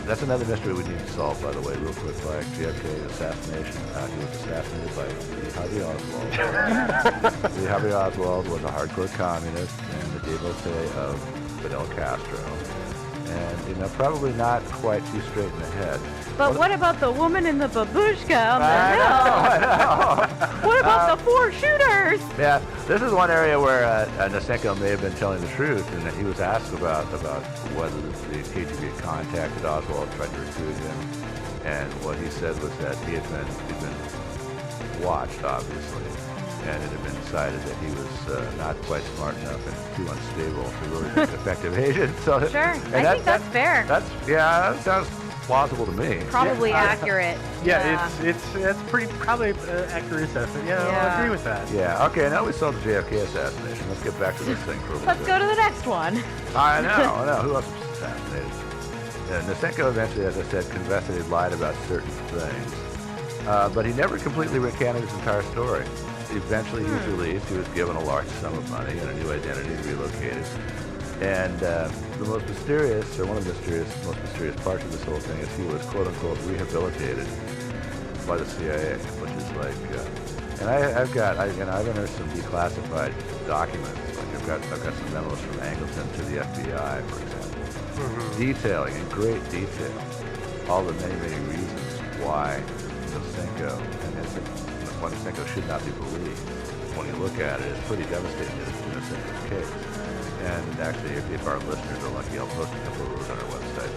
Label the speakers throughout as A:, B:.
A: that's another mystery we need to solve, by the way, real quick. Like JFK assassination, he was assassinated by Lee Harvey Oswald. Lee Harvey Oswald was a hardcore communist and the devotee of Fidel Castro. And, probably not quite too straight in the head.
B: But what about the woman in the babushka on the hill?
A: I know.
B: What about the 4 shooters?
A: Yeah, this is one area where Nosenko may have been telling the truth, and he was asked about whether the KGB had contacted Oswald, tried to recruit him, and what he said was that he'd been watched, obviously, and it had been decided that he was not quite smart enough and too unstable to really make an effective agent. So,
B: Sure, I think that's fair.
A: That sounds plausible to me.
B: Probably accurate.
C: Yeah, it's pretty probably accurate assessment. Yeah, I'll agree with that.
A: Yeah. Okay. Now we solved the JFK assassination. Let's get back to this thing for a little
B: Let's
A: bit.
B: go to the next one.
A: I know. Who else was assassinated? Nosenko eventually, as I said, confessed that he'd lied about certain things, but he never completely recanted his entire story. Eventually, he was released. He was given a large sum of money and a new identity, relocated. And the most mysterious, or one of the most mysterious parts of this whole thing is he was quote-unquote rehabilitated by the CIA, which is like, and I've unearthed some declassified documents. Like I've got some memos from Angleton to the FBI, for example, detailing in great detail all the many, many reasons why Nosenko should not be believed. When you look at it, it's pretty devastating in Nosenko's case. And actually, if our listeners are lucky, I'll post a couple of those on our website.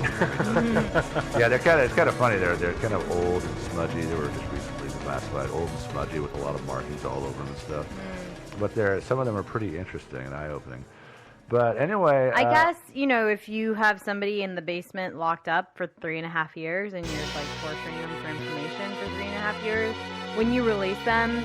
A: Yeah, it's kind of funny. They're kind of old and smudgy. They were just recently classified, old and smudgy with a lot of markings all over them and stuff. But some of them are pretty interesting and eye-opening. But anyway,
B: I guess if you have somebody in the basement locked up for 3.5 years and you're like torturing them for information for 3.5 years, when you release them,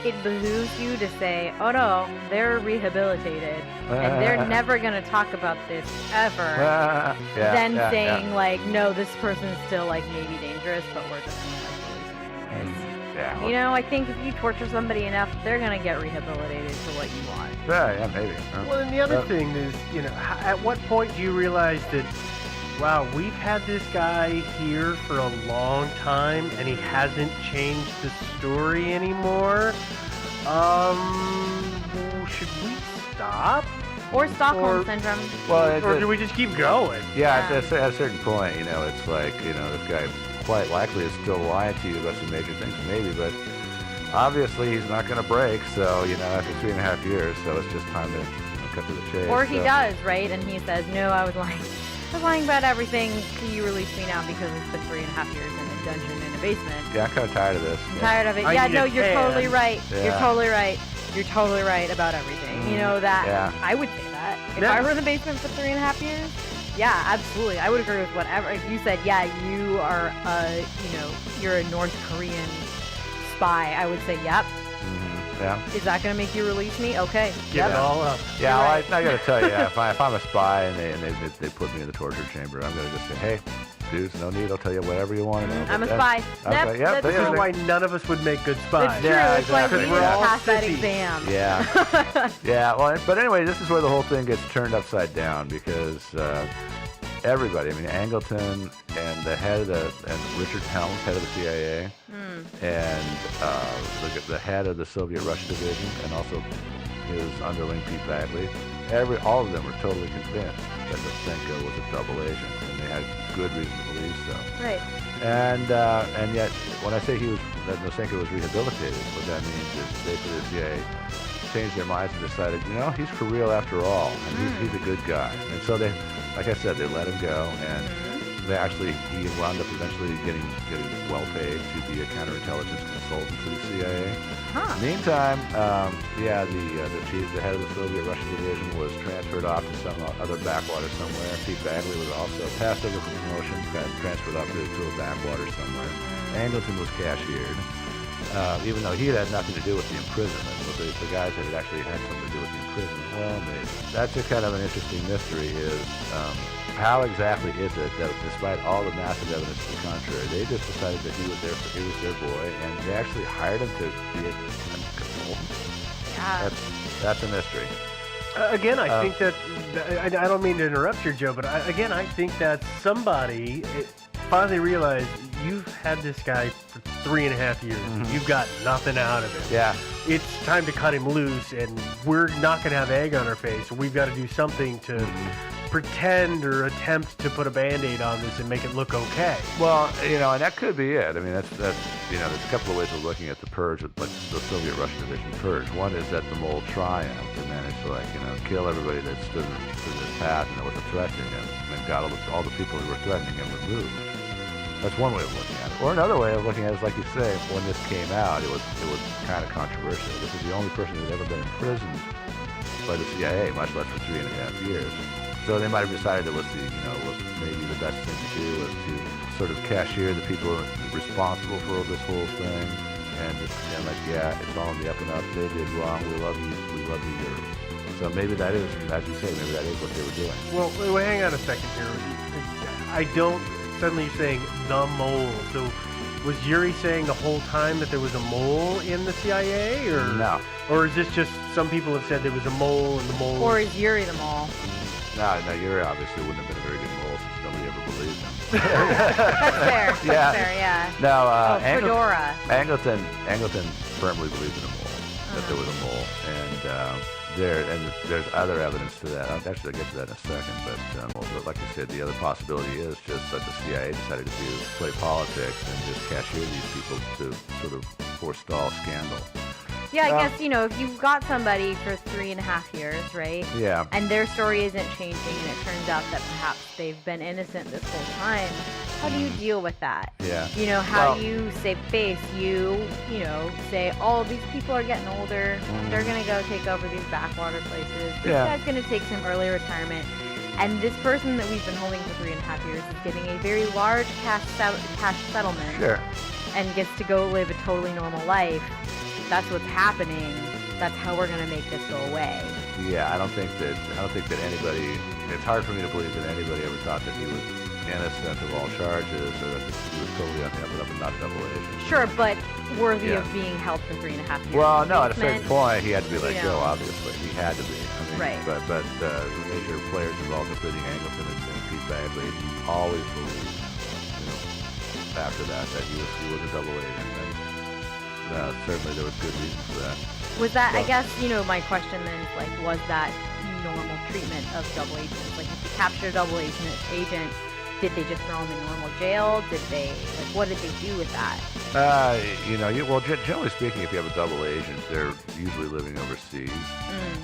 B: it behooves you to say, oh no, they're rehabilitated, and they're never going to talk about this ever. Saying, like, no, this person's still, like, maybe dangerous, but we're just going to release them anyways. I think if you torture somebody enough, they're going to get rehabilitated to what you want.
A: Yeah, maybe.
C: Well, and the other thing is, at what point do you realize that, wow, we've had this guy here for a long time, and he hasn't changed the story anymore. Should we stop?
B: Or Stockholm Syndrome.
A: Well,
C: or do we just keep going?
A: Yeah, at a certain point, it's like, this guy quite likely is still lying to you about some major things, maybe, but obviously he's not going to break, so, after 3.5 years, so it's just time to cut to the chase.
B: Or he does, right? And he says, no, I was lying. I was lying about everything. You release me now because it's been 3.5 years in a dungeon in a basement.
A: Yeah, I'm kind of tired of this.
B: I'm tired of it. You're totally right. Yeah. You're totally right. You're totally right about everything. That. Yeah. I would say that. If I were in the basement for 3.5 years, yeah, absolutely. I would agree with whatever. If you said, yeah, you are, you're a North Korean spy, I would say, yep.
A: Yeah.
B: Is that going to make you release me? Okay.
C: Give it all up.
A: Yeah, well, I got to tell you, if I'm a spy and they put me in the torture chamber, I'm going to just say, hey, dudes, no need. I'll tell you whatever you want to know.
B: I'm a spy.
C: This is why none of us would make good spies.
B: It's true.
A: Yeah,
B: it's why we didn't pass that exam.
A: Yeah. Yeah. Well, but anyway, this is where the whole thing gets turned upside down because everybody, Angleton and and Richard Helms, head of the CIA, and the head of the Soviet-Russia division, and also his underling Pete Bagley, all of them were totally convinced that Nosenko was a double agent, and they had good reason to believe so.
B: Right.
A: And yet, when I say that Nosenko was rehabilitated, what that means is basically the CIA changed their minds and decided, he's for real after all, and he's a good guy. And so they, like I said, they let him go, and he wound up eventually getting well paid to be a counterintelligence consultant to the CIA. Meantime, the head of the Soviet-Russian division was transferred off to some other backwater somewhere. Pete Bagley was also passed over for promotion, transferred off to a backwater somewhere. Angleton was cashiered, even though he had nothing to do with the imprisonment. But the guys that had actually had something to do with the imprisonment, well, maybe. That's a kind of an interesting mystery is how exactly is it that despite all the massive evidence to the contrary, they just decided that he was their boy, and they actually hired him to be a consultant.
B: Yeah.
A: That's a mystery.
C: Again, I think that I don't mean to interrupt here, Joe, but I think that somebody finally realized you've had this guy for 3.5 years.
A: Mm-hmm.
C: You've got nothing out of him.
A: Yeah.
C: It's time to cut him loose, and we're not going to have egg on our face. We've got to do something to pretend or attempt to put a Band-Aid on this and make it look okay.
A: Well, and that could be it. I mean, that's there's a couple of ways of looking at the purge, like the Soviet-Russian division purge. One is that the mole triumphed and managed to, kill everybody that stood in his path and that was threatening him, and got all the people who were threatening him removed. That's one way of looking at it. Or another way of looking at it is, like you say, when this came out, it was kind of controversial. This is the only person who had ever been imprisoned by the CIA, much less for 3.5 years. So they might have decided it was was maybe the best thing to do was to sort of cashier the people responsible for this whole thing and just pretend like, yeah, it's all in the up and up. They did wrong. We love you. We love you. So maybe that is, as you say, maybe that is what they were doing.
C: Well, hang on a second here. I don't. Suddenly you're saying the mole. So was Yuri saying the whole time that there was a mole in the CIA, or
A: no?
C: Or is this just some people have said there was a mole and the mole?
B: Or is Yuri the mole?
A: No, Yuri obviously wouldn't have been a very good mole since nobody ever believed him.
B: That's fair. That's fair, yeah.
A: No,
B: Fedora.
A: Angleton firmly believed in a mole, that there was a mole, and there's other evidence to that. I'll get to that in a second, but like I said, the other possibility is just that the CIA decided to play politics and just cashier these people to sort of forestall scandal.
B: Yeah, I guess, if you've got somebody for 3.5 years, right?
A: Yeah.
B: And their story isn't changing, and it turns out that perhaps they've been innocent this whole time, how do you deal with that?
A: Yeah.
B: How do you save face? You say, oh, these people are getting older. They're going to go take over these backwater places. This guy's going to take some early retirement. And this person that we've been holding for 3.5 years is getting a very large cash settlement.
A: Sure.
B: And gets to go live a totally normal life. That's what's happening. That's how we're gonna make this go away.
A: Yeah, I don't think that anybody. It's hard for me to believe that anybody ever thought that he was innocent of all charges, or that he was totally on the up and up and not a double agent.
B: Sure, but worthy of being held for 3.5 years.
A: Well, no, at a certain point he had to be let go.
B: know.
A: Obviously, he had to be. I mean,
B: Right.
A: But the major players involved, including Angleton and Pete Bagley, always believed, after that he was a double agent. Certainly there was good reason for that.
B: Was that, I guess, my question then is, was that normal treatment of double agents? Like, if you capture a double agent, did they just throw them in normal jail? Did they, what did they do with that?
A: Generally speaking, if you have a double agent, they're usually living overseas.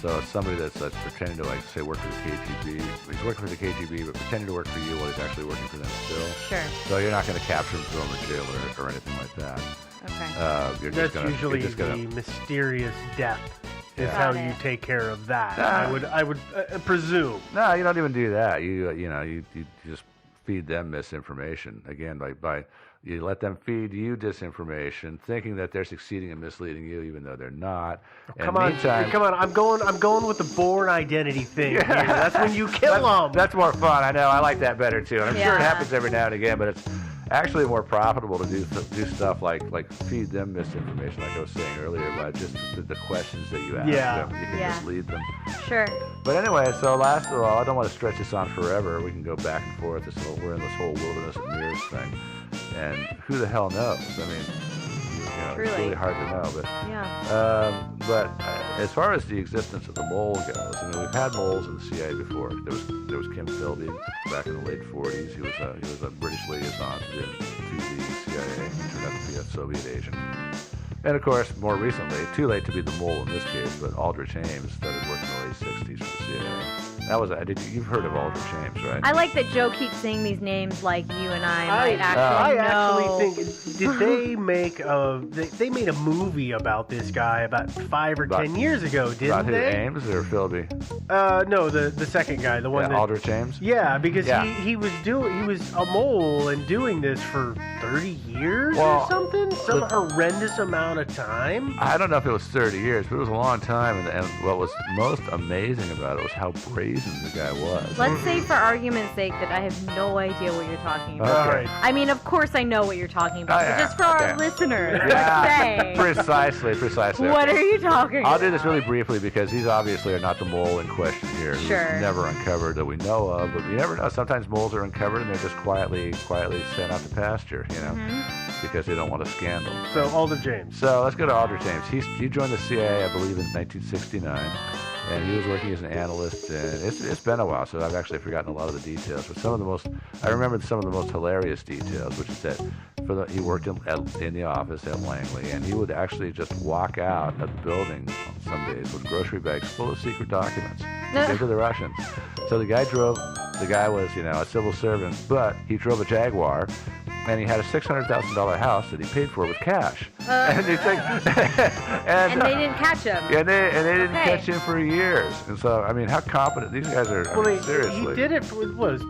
A: So it's somebody that's pretending to, say, work for the KGB. He's working for the KGB, but pretending to work for you while he's actually working for them still.
B: Sure.
A: So you're not going to capture him, throw him in jail or anything like that.
B: Okay.
C: That's usually the mysterious death. Is how you take care of that. I would presume.
A: No, you don't even do that. You just feed them misinformation again by you let them feed you disinformation, thinking that they're succeeding in misleading you, even though they're not.
C: Come on! I'm going with the Bourne identity thing. Here. That's when you kill them.
A: That's more fun. I know. I like that better too. And I'm sure it happens every now and again, but it's actually more profitable to do stuff like feed them misinformation, like I was saying earlier, by just the questions that you ask them. You can just lead them.
B: Sure.
A: But anyway, so last of all, I don't want to stretch this on forever. We can go back and forth. We're in this whole wilderness of mirrors thing, and who the hell knows? I mean, it's really hard to know. But as far as the existence of the mole goes, I mean, we've had moles in the CIA before. There was Kim Philby back in the late 40s. He was a British liaison to the CIA. He turned out to be a Soviet agent. And of course, more recently, too late to be the mole in this case, but Aldrich Ames started working in the late 60s for the CIA. You've heard of Aldrich Ames, right?
B: I like that Joe keeps saying these names like you and I might actually know.
C: I actually think, did they make they made a movie about this guy about 5 or 10 years ago, didn't
A: about
C: they?
A: About who, Ames or Philby?
C: No, the second guy, the one that...
A: Aldrich Ames?
C: Yeah, because he was a mole and doing this for 30 years or something? Some horrendous amount of time?
A: I don't know if it was 30 years, but it was a long time, and what was most amazing about it was how brazen reason the guy was.
B: Let's say, for argument's sake, that I have no idea what you're talking about.
A: Okay.
B: I mean, of course I know what you're talking about, but just for our listeners, let's say.
A: Precisely.
B: What are you talking about?
A: I'll do this really briefly because these obviously are not the mole in question here. Who's never uncovered that we know of, but you never know. Sometimes moles are uncovered and they're just quietly sent out to pasture, because they don't want a scandal.
C: So Alder James.
A: So let's go to Alder James. He joined the CIA, I believe, in 1969. And he was working as an analyst, and it's been a while, so I've actually forgotten a lot of the details. But I remember some of the most hilarious details, which is that he worked in the office at Langley, and he would actually just walk out of the building some days with grocery bags full of secret documents to give to the Russians. So the guy was, a civil servant, but he drove a Jaguar, and he had a $600,000 house that he paid for with cash. And they
B: didn't catch him.
A: Yeah, and they didn't catch him for years. And so, I mean, how competent these guys are. Seriously.
C: He did it for,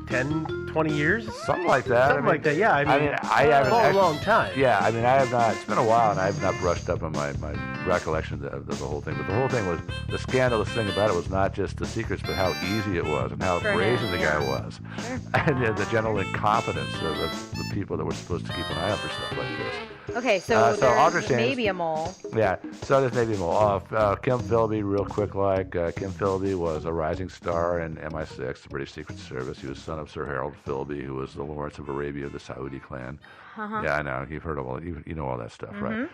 C: 10, 20 years?
A: Something like that.
C: Something like that, yeah. I haven't a long time.
A: Yeah, I mean, I have not. It's been a while, and I have not brushed up on my recollection of the whole thing. But the whole thing was, the scandalous thing about it was not just the secrets, but how easy it was and how brazen the guy was.
B: Sure.
A: And the general incompetence of the people that were supposed to keep an eye out for stuff like this.
B: Okay, so there's maybe a mole.
A: Yeah, so there's maybe a mole. Kim Philby, real quick, Kim Philby was a rising star in MI6, the British Secret Service. He was son of Sir Harold Philby, who was the Lawrence of Arabia of the Saudi clan. Yeah, I know. You've heard of all. You know all that stuff, right?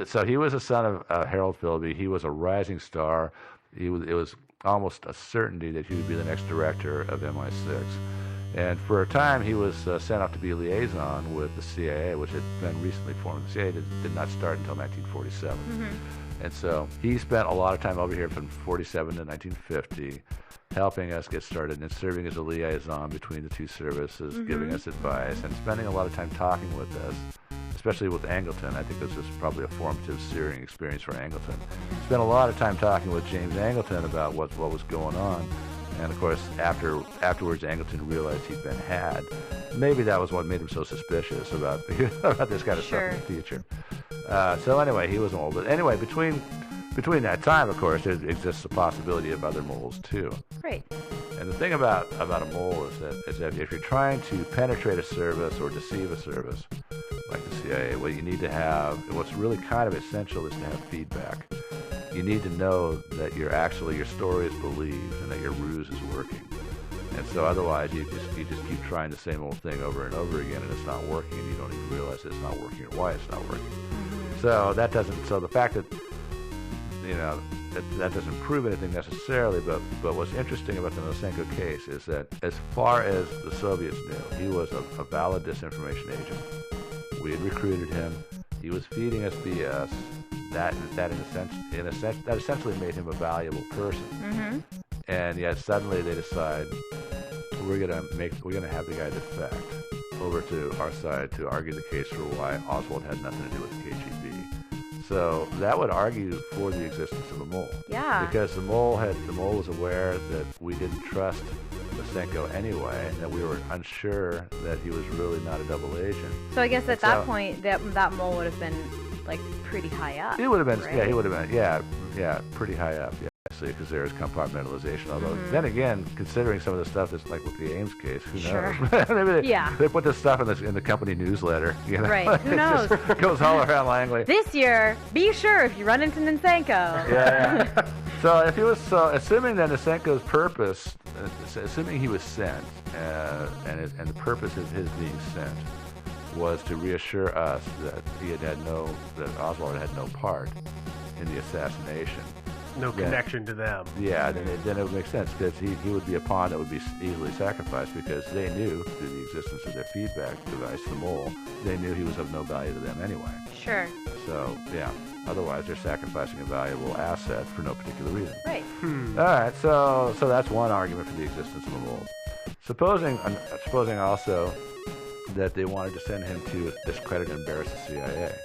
A: So he was a son of Harold Philby. He was a rising star. It was almost a certainty that he would be the next director of MI6. And for a time, he was sent off to be a liaison with the CIA, which had been recently formed. The CIA did not start until 1947. And so he spent a lot of time over here from 47 to 1950, helping us get started and serving as a liaison between the two services, giving us advice, and spending a lot of time talking with us, especially with Angleton. I think this was probably a formative, searing experience for Angleton. Spent a lot of time talking with James Angleton about what was going on. And, of course, afterwards, Angleton realized he'd been had. Maybe that was what made him so suspicious about this kind of stuff in the future. So, anyway, he was old. But, anyway, between that time, of course, there exists the possibility of other moles, too.
B: Right.
A: And the thing about a mole is that if you're trying to penetrate a service or deceive a service, like the CIA, what you need to have, what's really kind of essential is to have feedback. You need to know that your story is believed and that your ruse is working. And so otherwise you just keep trying the same old thing over and over again, and it's not working, and you don't even realize it's not working or why it's not working. So the fact that that doesn't prove anything necessarily, but what's interesting about the Nosenko case is that as far as the Soviets knew, he was a valid disinformation agent. We had recruited him. He was feeding us BS. That in a sense that essentially made him a valuable person. And yet suddenly they decide we're gonna have the guy defect over to our side to argue the case for why Oswald had nothing to do with the KGB. So that would argue for the existence of a mole.
B: Yeah.
A: Because the mole was aware that we didn't trust Nosenko anyway, and that we were unsure that he was really not a double agent.
B: So I guess at that point, that mole would have been like pretty high up.
A: He would have been,
B: right?
A: yeah, he would have been, yeah, pretty high up, yeah. Because there's compartmentalization. Although then again, considering some of the stuff that's like with the Ames case, who knows? Maybe they put this stuff in the company newsletter.
B: Right? Who knows?
A: Goes all around Langley.
B: This year, be sure if you run into Nosenko.
A: Yeah. So assuming that Nosenko's purpose, assuming he was sent, and the purpose of his being sent was to reassure us that that Oswald had no part in the assassination.
C: No connection to them.
A: Yeah, then it would make sense, because he would be a pawn that would be easily sacrificed, because they knew through the existence of their feedback device, the mole, they knew he was of no value to them anyway.
B: Sure.
A: So, yeah, otherwise they're sacrificing a valuable asset for no particular reason.
B: Right.
A: All right, so that's one argument for the existence of a mole. Supposing also that they wanted to send him to discredit and embarrass the CIA.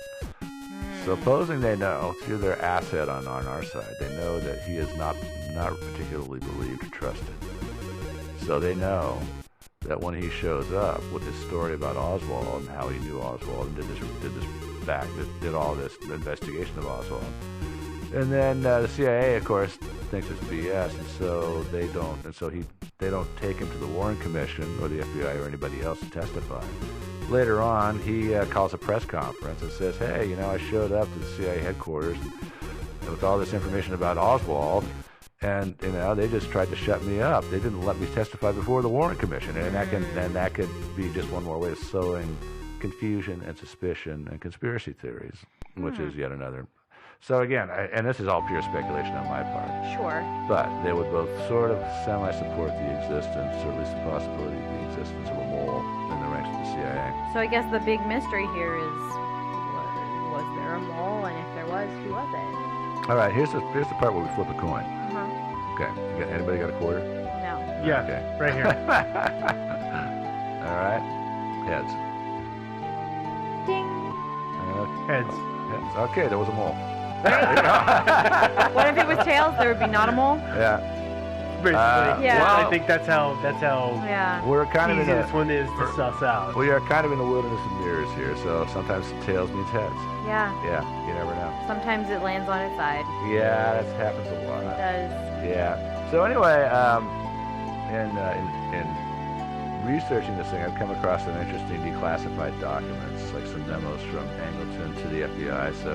A: Supposing they know, through their asset on our side, they know that he is not particularly believed or trusted. So they know that when he shows up with his story about Oswald and how he knew Oswald and did all this investigation of Oswald, and then the CIA, of course, thinks it's BS, and so they don't, and so he they don't take him to the Warren Commission or the FBI or anybody else to testify. Later on, he calls a press conference and says, hey, you know, I showed up to the CIA headquarters with all this information about Oswald, and, you know, they just tried to shut me up. They didn't let me testify before the Warren Commission, and that could be just one more way of sowing confusion and suspicion and conspiracy theories, which is yet another. So again, and this is all pure speculation on my part.
B: Sure.
A: But they would both sort of semi-support the existence, or at least the possibility of the existence of a mole in the ranks of the CIA.
B: So I guess the big mystery here is, was there a mole? And if there was, who was it?
A: All right, here's the part where we flip a coin.
B: Uh-huh.
A: Okay, anybody got a quarter?
B: No.
C: Yeah,
A: Okay.
C: right here.
A: All right, heads.
B: Ding.
C: Heads.
A: Heads. Okay, there was a mole.
B: What if it was tails? There would be not a mole?
A: Yeah.
C: Basically,
B: Yeah.
C: I think that's how
B: Yeah.
A: We're kind of
C: easy
A: in
C: this one is to suss out.
A: we are kind of in the wilderness of mirrors here, so sometimes tails means heads.
B: Yeah.
A: Yeah, you never know.
B: Sometimes it lands on its side.
A: Yeah, that happens a lot.
B: It does.
A: Yeah. So anyway, in researching this thing, I've come across some interesting declassified documents, like some memos from Angleton to the FBI. So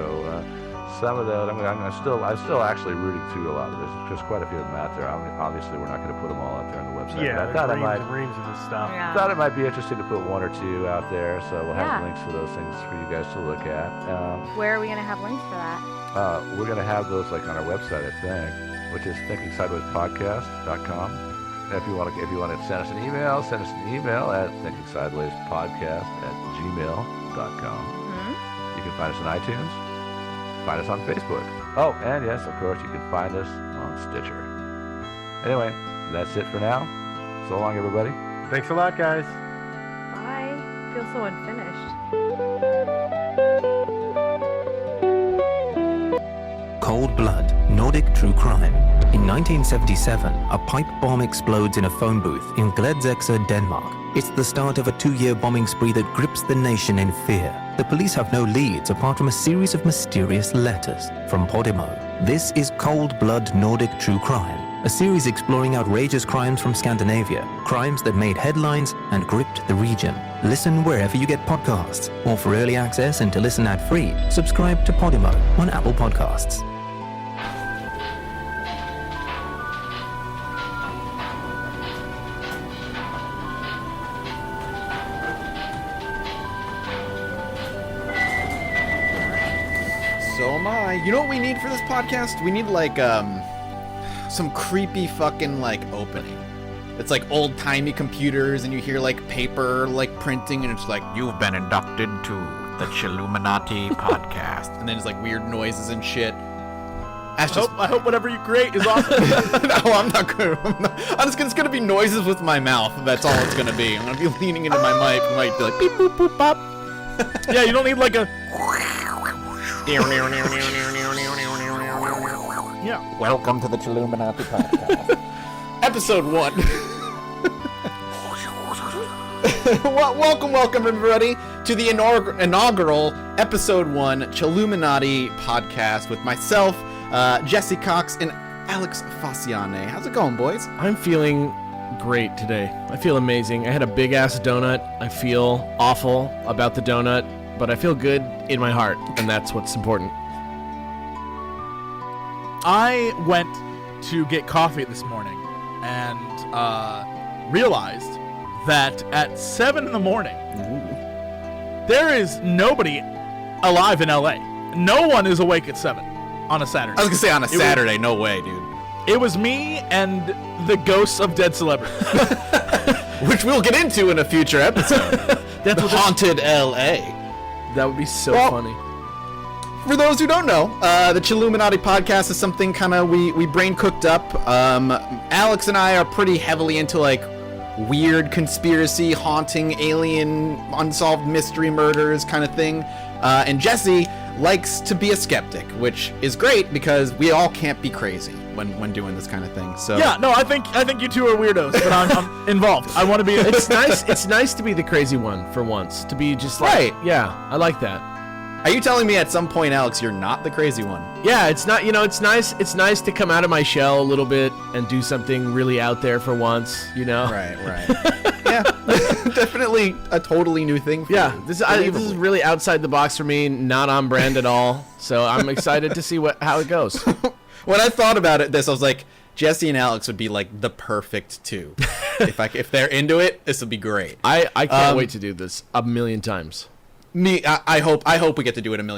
A: some of those, I'm still actually rooting through a lot of this. There's quite a few of them out there. Obviously, we're not going to put them all out there on the website.
C: Yeah,
A: but I thought
C: reams of this stuff.
B: Yeah.
A: thought it might be interesting to put one or two out there. So we'll have
B: Yeah.
A: links to those things for you guys to look at.
B: Where are we going to have links for that?
A: We're going to have those like on our website, I think, which is thinkingsidewayspodcast.com. If you want to send us an email at thinkingsidewayspodcast@gmail.com.
B: Hmm?
A: You can find us on iTunes. Find us on Facebook. Oh, and yes, of course, you can find us on Stitcher. Anyway, that's it for now. So long, everybody.
C: Thanks a lot, guys.
B: Bye. I feel so unfinished.
D: Cold Blood, Nordic True Crime. In 1977, a pipe bomb explodes in a phone booth in Gladsaxe, Denmark. It's the start of a 2-year bombing spree that grips the nation in fear. The police have no leads apart from a series of mysterious letters from Podimo. This is Cold Blood, Nordic True Crime, a series exploring outrageous crimes from Scandinavia, crimes that made headlines and gripped the region. Listen wherever you get podcasts, or for early access and to listen ad-free, subscribe to Podimo on Apple Podcasts.
E: So am I. You know what we need for this podcast? We need like some creepy fucking like opening. It's like old-timey computers and you hear like paper like printing and it's like,
F: You've been inducted to the Chilluminati podcast.
E: and then it's like weird noises and shit. That's
G: I
E: just
G: hope whatever you create is awesome.
E: no, I'm not gonna. It's gonna be noises with my mouth. That's all it's gonna be. I'm gonna be leaning into my mic. I might be like beep boop boop bop.
G: Yeah, you don't need like a. Yeah.
F: Welcome to the Chilluminati podcast.
E: Episode 1. Welcome, everybody, to the inaugural Episode 1 Chilluminati podcast with myself, Jesse Cox, and Alex Fasciane. How's it going, boys?
G: I'm feeling great today. I feel amazing. I had a big ass donut. I feel awful about the donut, but I feel good in my heart, and that's what's important. I went to get coffee this morning and realized that at 7 in the morning, there is nobody alive in LA. No one is awake at 7 on a Saturday.
E: I was gonna say on a Saturday. No way, dude.
G: It was me and the ghosts of dead celebrities.
E: Which we'll get into in a future episode.
G: That's what
E: Haunted LA.
G: that would be so
E: Well,
G: funny.
E: For those who don't know, the Chilluminati podcast is something kind of we brain cooked up. Alex and I are pretty heavily into like weird conspiracy, haunting, alien, unsolved mystery murders kind of thing. And Jesse likes to be a skeptic, which is great because we all can't be crazy when doing this kind of thing. So
G: Yeah, no, I think you two are weirdos, but I'm involved. I want to be.
H: It's nice. It's nice to be the crazy one for once. To be just like,
E: Right.
H: Yeah, I like that.
E: Are you telling me at some point, Alex, you're not the crazy one?
H: Yeah, it's not. It's nice. It's nice to come out of my shell a little bit and do something really out there for once.
E: Right. Yeah, definitely a totally new thing. For
H: Yeah,
E: you.
H: this is really outside the box for me. Not on brand at all. So I'm excited to see how it goes.
E: When I thought about I was like, Jesse and Alex would be like the perfect two. If they're into it, this would be great.
H: I can't wait to do this a million times.
E: I hope we get to do it a million